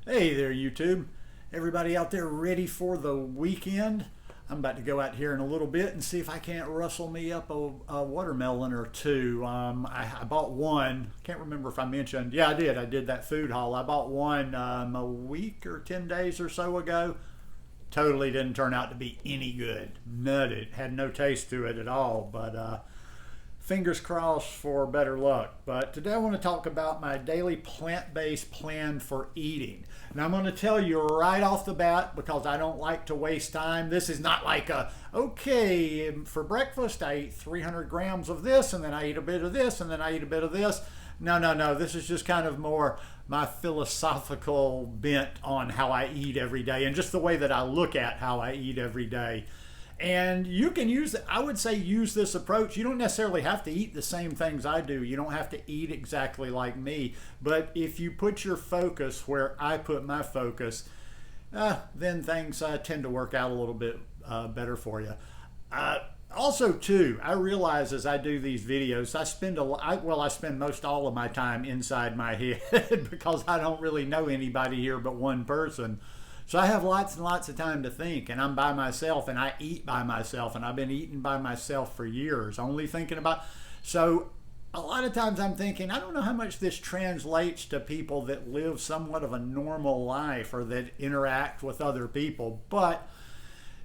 Hey there, YouTube. Everybody out there ready for the weekend? I'm about to go out here in a little bit and see if I can't rustle me up a watermelon or two. I bought one. Can't remember if I mentioned. Yeah, I did. I did that food haul. I bought one a week or 10 days or so ago. Totally didn't turn out to be any good. Nutted. Had no taste to it at all. But fingers crossed for better luck. But today I want to talk about my daily plant-based plan for eating. And I'm going to tell you right off the bat, because I don't like to waste time. This is not like okay, for breakfast I eat 300 grams of this, and then I eat a bit of this, and then I eat a bit of this. No. This is just kind of more my philosophical bent on how I eat every day and just the way that I look at how I eat every day. And you can use, I would say, use this approach. You don't necessarily have to eat the same things I do. You don't have to eat exactly like me. But if you put your focus where I put my focus, then things tend to work out a little bit better for you. Also, too, I realize as I do these videos, I spend most all of my time inside my head because I don't really know anybody here but one person. So I have lots and lots of time to think, and I'm by myself, and I eat by myself, and I've been eating by myself for years, only thinking about. So a lot of times I'm thinking, I don't know how much this translates to people that live somewhat of a normal life or that interact with other people, but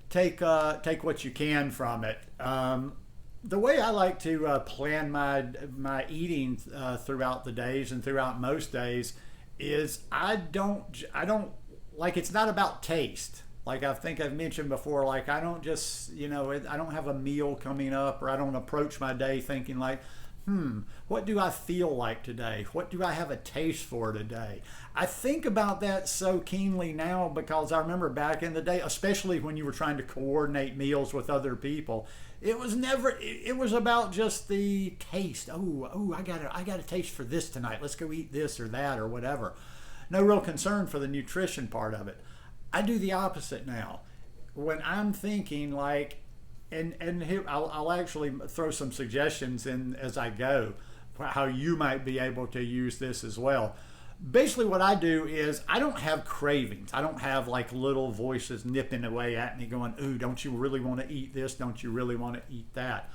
take what you can from it. The way I like to plan my eating throughout the days and throughout most days is I don't like, it's not about taste. Like I think I've mentioned before, like I don't just, I don't have a meal coming up, or I don't approach my day thinking like, what do I feel like today? What do I have a taste for today? I think about that so keenly now because I remember back in the day, especially when you were trying to coordinate meals with other people, it was about just the taste. I got a taste for this tonight. Let's go eat this or that or whatever. No real concern for the nutrition part of it. I do the opposite now. When I'm thinking like, and here I'll actually throw some suggestions in as I go, how you might be able to use this as well. Basically what I do is I don't have cravings. I don't have like little voices nipping away at me going, ooh, don't you really want to eat this? Don't you really want to eat that?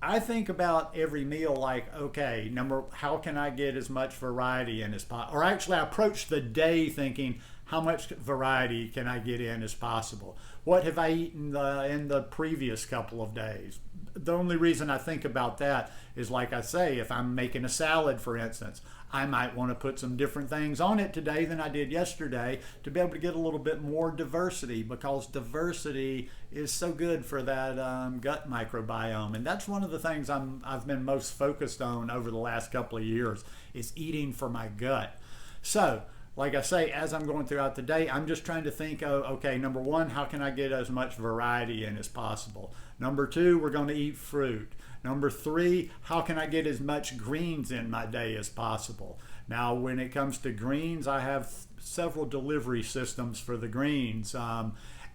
I think about every meal like, okay, how can I get as much variety in as possible? Or actually, I approach the day thinking, how much variety can I get in as possible? What have I eaten in the previous couple of days? The only reason I think about that is, like I say, if I'm making a salad, for instance, I might want to put some different things on it today than I did yesterday to be able to get a little bit more diversity, because diversity is so good for that gut microbiome. And that's one of the things I've been most focused on over the last couple of years, is eating for my gut. So, like I say, as I'm going throughout the day, I'm just trying to think, okay, number one, how can I get as much variety in as possible? Number two, we're going to eat fruit. Number three, how can I get as much greens in my day as possible? Now, when it comes to greens, I have several delivery systems for the greens.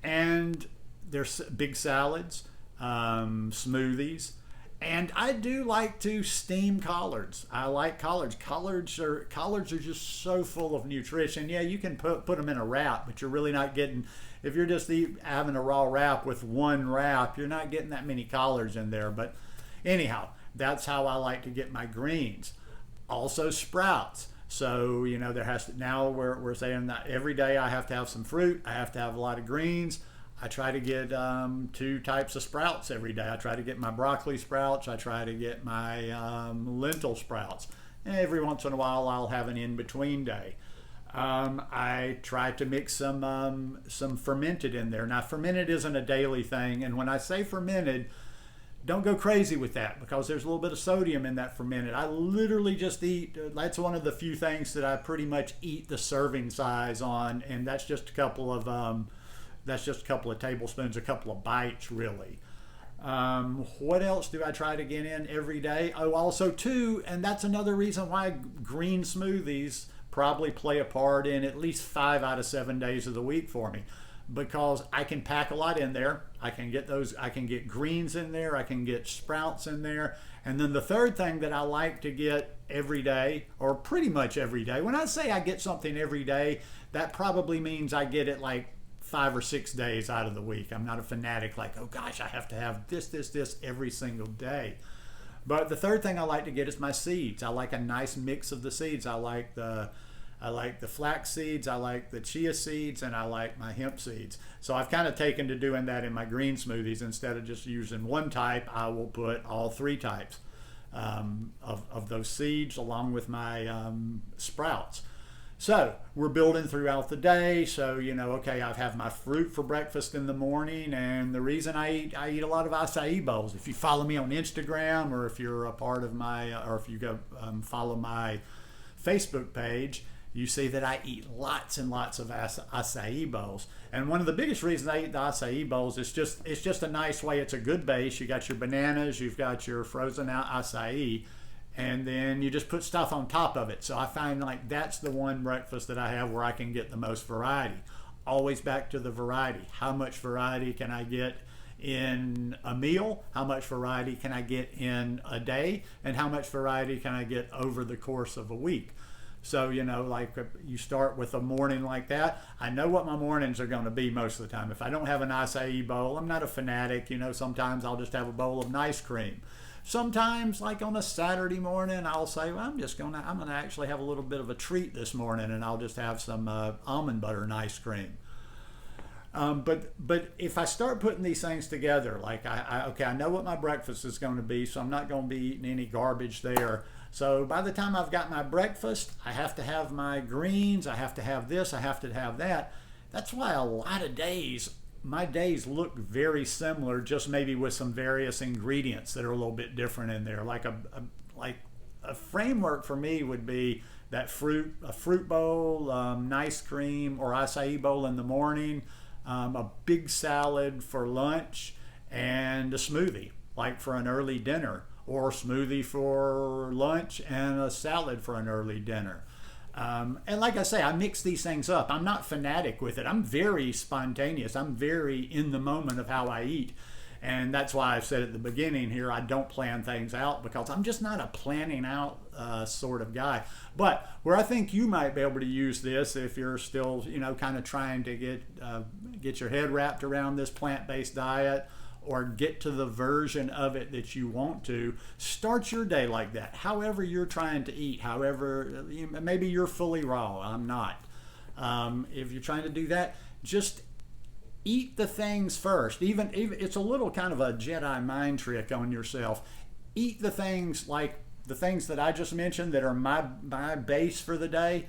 And there's big salads, smoothies. And I do like to steam collards. I like collards. Collards are just so full of nutrition. Yeah, you can put them in a wrap, but you're really not getting, if you're just having a raw wrap with one wrap, you're not getting that many collards in there. But anyhow, that's how I like to get my greens. Also sprouts. So, now we're saying that every day I have to have some fruit. I have to have a lot of greens. I try to get 2 types of sprouts every day. I try to get my broccoli sprouts. I try to get my lentil sprouts. And every once in a while, I'll have an in-between day. I try to mix some fermented in there. Now, fermented isn't a daily thing. And when I say fermented, don't go crazy with that, because there's a little bit of sodium in that fermented. I literally just eat, that's one of the few things that I pretty much eat the serving size on. And that's just a couple of tablespoons, a couple of bites, really. What else do I try to get in every day? Oh, also too, and that's another reason why green smoothies probably play a part in at least 5 out of 7 days of the week for me. because I can pack a lot in there. I can get greens in there, I can get sprouts in there. And then the third thing that I like to get every day, or pretty much every day, when I say I get something every day, that probably means I get it like 5 or 6 days out of the week. I'm not a fanatic like, oh gosh, I have to have this every single day. But the third thing I like to get is my seeds. I like a nice mix of the seeds. I like the flax seeds, I like the chia seeds, and I like my hemp seeds. So I've kind of taken to doing that in my green smoothies. Instead of just using one type, I will put all three types of those seeds along with my sprouts. So we're building throughout the day. So, okay, I have my fruit for breakfast in the morning. And the reason I eat a lot of acai bowls. If you follow me on Instagram, or if you're a part of or if you go follow my Facebook page, you see that I eat lots and lots of acai bowls. And one of the biggest reasons I eat the acai bowls is it's just a nice way. It's a good base. You got your bananas, you've got your frozen out acai, and then you just put stuff on top of it. So I find like that's the one breakfast that I have where I can get the most variety. Always back to the variety. How much variety can I get in a meal? How much variety can I get in a day? And how much variety can I get over the course of a week? So, like you start with a morning like that. I know what my mornings are going to be most of the time. If I don't have an acai bowl, I'm not a fanatic. Sometimes I'll just have a bowl of nice cream. Sometimes, like on a Saturday morning, I'll say, well, I'm gonna actually have a little bit of a treat this morning, and I'll just have some almond butter and ice cream. But if I start putting these things together, like I know what my breakfast is going to be, so I'm not going to be eating any garbage there. So by the time I've got my breakfast, I have to have my greens, I have to have this, I have to have that. That's why a lot of days, my days look very similar, just maybe with some various ingredients that are a little bit different in there. Like a framework for me would be that a fruit bowl, nice cream or acai bowl in the morning, a big salad for lunch, and a smoothie, like for an early dinner, or a smoothie for lunch and a salad for an early dinner. And like I say, I mix these things up. I'm not fanatic with it. I'm very spontaneous. I'm very in the moment of how I eat. And that's why I said at the beginning here, I don't plan things out, because I'm just not a planning out sort of guy. But where I think you might be able to use this, if you're still, kind of trying to get your head wrapped around this plant-based diet, or get to the version of it that you want to, start your day like that. However you're trying to eat, however, maybe you're fully raw, I'm not. If you're trying to do that, just eat the things first. Even it's a little kind of a Jedi mind trick on yourself. Eat the things, like the things that I just mentioned that are my base for the day.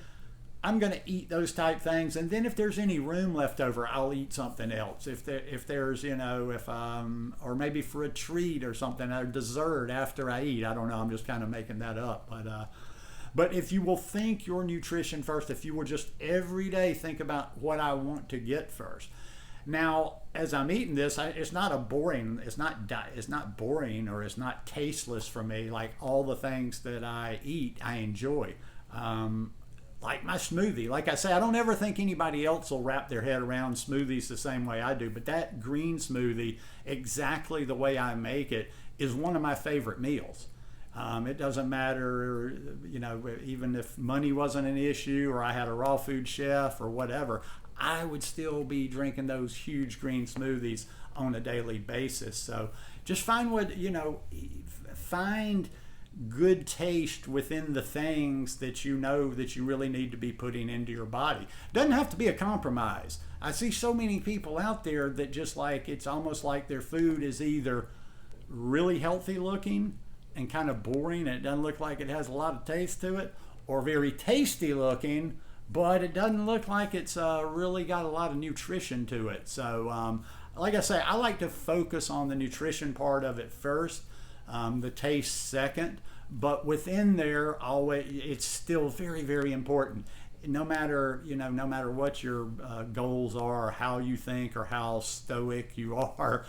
I'm going to eat those type things, and then if there's any room left over, I'll eat something else. If there's or maybe for a treat or something, or dessert after I eat. I don't know. I'm just kind of making that up, but if you will think your nutrition first, if you will just every day think about what I want to get first. Now, as I'm eating this, it's not boring, or it's not tasteless for me. Like all the things that I eat, I enjoy. Like my smoothie, like I say, I don't ever think anybody else will wrap their head around smoothies the same way I do, but that green smoothie, exactly the way I make it, is one of my favorite meals. It doesn't matter, even if money wasn't an issue, or I had a raw food chef or whatever, I would still be drinking those huge green smoothies on a daily basis. So just find find good taste within the things that you know that you really need to be putting into your body. Doesn't have to be a compromise. I see so many people out there that just like, it's almost like their food is either really healthy looking and kind of boring and it doesn't look like it has a lot of taste to it, or very tasty looking but it doesn't look like it's really got a lot of nutrition to it. So like I say, I like to focus on the nutrition part of it first, the taste second, but within there, always it's still very, very important. No matter what your goals are, or how you think, or how stoic you are,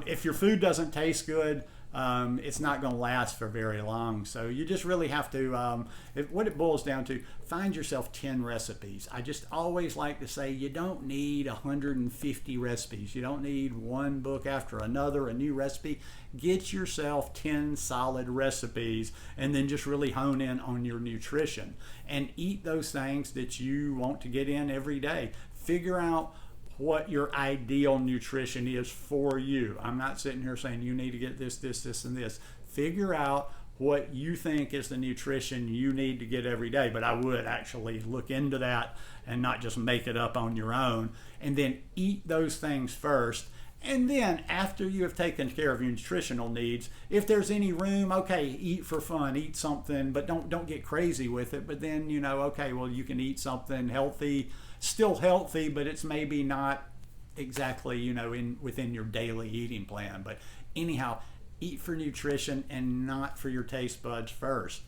if your food doesn't taste good, it's not going to last for very long. So you just really have to, what it boils down to, find yourself 10 recipes. I just always like to say you don't need 150 recipes. You don't need one book after another, a new recipe. Get yourself 10 solid recipes and then just really hone in on your nutrition and eat those things that you want to get in every day. Figure out what your ideal nutrition is for you. I'm not sitting here saying you need to get this, this, this, and this. Figure out what you think is the nutrition you need to get every day. But I would actually look into that and not just make it up on your own. And then eat those things first. And then after you have taken care of your nutritional needs, if there's any room, okay, eat for fun, eat something, but don't get crazy with it. But then, okay, well, you can eat something healthy, still healthy, but it's maybe not exactly, within your daily eating plan. But anyhow, eat for nutrition and not for your taste buds first.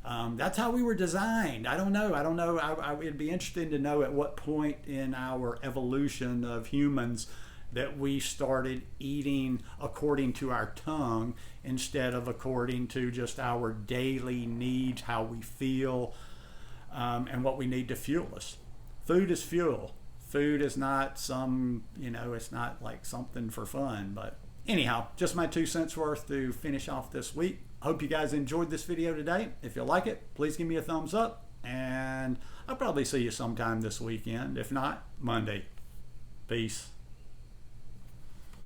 That's how we were designed. I don't know. It'd be interesting to know at what point in our evolution of humans that we started eating according to our tongue instead of according to just our daily needs, how we feel, and what we need to fuel us. Food is fuel. Food is not it's not like something for fun. But anyhow, just my 2 cents worth to finish off this week. Hope you guys enjoyed this video today. If you like it, please give me a thumbs up. And I'll probably see you sometime this weekend. If not, Monday. Peace.